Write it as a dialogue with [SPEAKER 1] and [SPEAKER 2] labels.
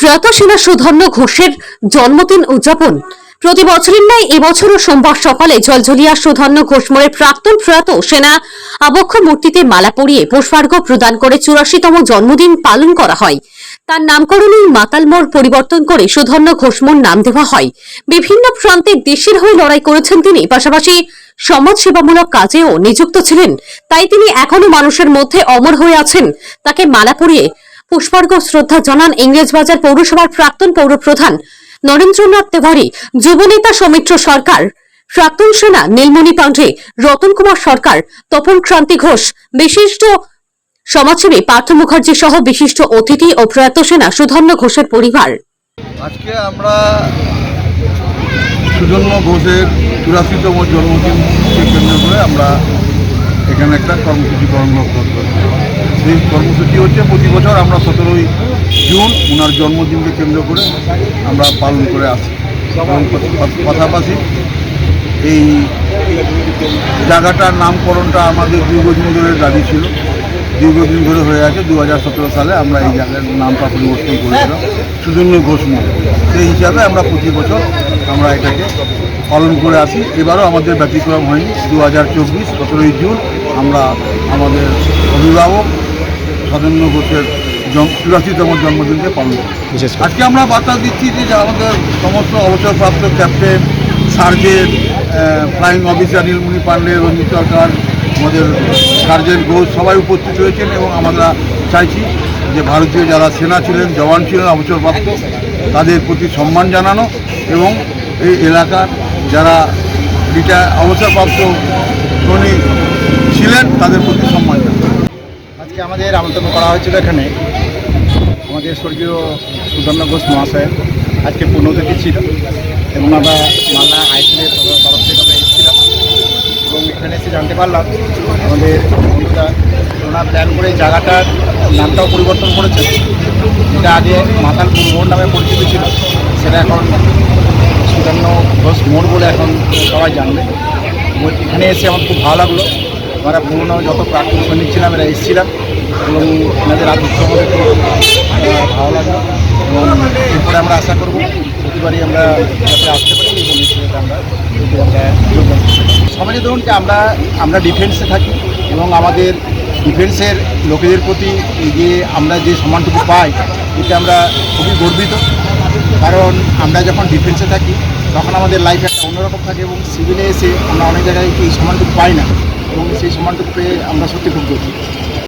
[SPEAKER 1] প্রয়াত সেনা সুধন্য ঘোষের জন্মদিন উদযাপন। প্রতি বছরের ন্যায় এবছরও সোমবার সকালে জলঝলিয়া সুধন্য ঘোষ মোড়ের প্রাক্তন প্রয়াত সেনা আবক্ষ মূর্তিতে মালা পরিয়ে পুষ্পার্ঘ্য প্রদান করে 84তম জন্মদিন পালন করা হয়। তার নামকরণেই মাতাল মোড় পরিবর্তন করে সুধন্য ঘোষ মোড় নাম দেওয়া হয়। বিভিন্ন প্রান্তে দেশের হয়ে লড়াই করেছেন তিনি, পাশাপাশি সমাজসেবামূলক কাজেও নিযুক্ত ছিলেন। তাই তিনি এখনো মানুষের মধ্যে অমর হয়ে আছেন। তাকে মালা পরিয়ে পুষ্পার্ঘ্য শ্রদ্ধা জানান ইংরেজবাজার পৌরসভার প্রাক্তন পৌরপ্রধান নরেন্দ্রনাথ তেওয়ারি, যুবনেতা সৌমিত্র সরকার, প্রাক্তন সেনা নীলমণি পাণ্ডে, রতন কুমার সরকার, তপন ক্রান্তি ঘোষ, বিশিষ্ট সমাজসেবী পার্থ মুখার্জি সহ বিশিষ্ট অতিথি ও প্রয়াত সেনা সুধন্য ঘোষের পরিবার।
[SPEAKER 2] আজকে আমরা সুধন্য ঘোষের 84তম জন্মদিনকে কেন্দ্র করে আমরা এখানে একটা কর্মসূচি পালন করছি। সেই কর্মসূচি হচ্ছে প্রতি বছর আমরা 17ই জুন ওনার জন্মদিনকে কেন্দ্র করে আমরা পালন করে আসি। এবং পাশাপাশি এই জায়গাটার নামকরণটা আমাদের দীর্ঘদিন ধরে দাবি ছিল, দীর্ঘদিন ধরে হয়ে আছে। 2017 সালে আমরা এই জায়গার নামটা পরিবর্তন করেছিলাম সুধন্য ঘোষ মোড়। সেই হিসাবে আমরা প্রতি বছর আমরা এটাকে পালন করে আসি। এবারও আমাদের ব্যতিক্রম হয়নি। 2024 17ই জুন আমরা আমাদের অভিভাবক সুধন্য ঘোষের 84তম জন্মদিনকে পালন করি। আজকে আমরা বার্তা দিচ্ছি যে আমাদের সমস্ত অবসরপ্রাপ্ত ক্যাপ্টেন, সার্জেন্ট, ফ্লাইং অফিসার নীলমণি পাণ্ডে, রঞ্জিত সরকার, আমাদের সার্জেন্ট ঘোষ সবাই উপস্থিত হয়েছেন। এবং আমরা চাইছি যে ভারতীয় যারা সেনা ছিলেন, জওয়ান ছিলেন, অবসরপ্রাপ্ত, তাদের প্রতি সম্মান জানানো এবং এই এলাকার যারা অবসরপ্রাপ্ত সৈনিক ছিলেন তাদের প্রতি সম্মান জানানো।
[SPEAKER 3] আজকে আমাদের আমন্ত্রণ করা হয়েছিল এখানে আমাদের স্বর্গীয় সুধন্য ঘোষ মহাশয় আজকে পুণ্যতিথি ছিল এবং আমরা মালদা আইসিএলের তরফ থেকে আমরা এসেছিলাম এবং এখানে এসে জানতে পারলাম আমাদের বন্ধুরা ওনার প্ল্যান করে এই জায়গাটার নামটাও পরিবর্তন করেছেন। যেটা আগে মাতাল মোড় নামে পরিচিত ছিল সেটা এখন সুধন্য ঘোষ মোড় বলে এখন সবাই জানবে। এখানে এসে আমার খুব ভালো লাগলো। আমরা পুরনো যত প্রাক্তন সৈনিক ছিলাম এরা এসেছিলাম এবং এনাদের আতিথ্য আমাদের খুব ভালো লাগলো। এবং এরপরে আমরা আশা করব প্রতিবারই আমরা যাতে আসতে পারি এবং আমরা যোগদান করতে। সমাজে ধরুন যে আমরা ডিফেন্সে থাকি এবং আমাদের ডিফেন্সের লোকেদের প্রতি যে আমরা যে সম্মানটুকু পাই এতে আমরা খুবই গর্বিত। কারণ আমরা যখন ডিফেন্সে থাকি তখন আমাদের লাইফ একটা অন্যরকম থাকে এবং সিভিলে এসে আমরা অনেক জায়গায় এই সম্মানটুকু পাই না এবং সেই সম্মানটুকু পেয়ে আমরা সত্যি খুব গর্বিত।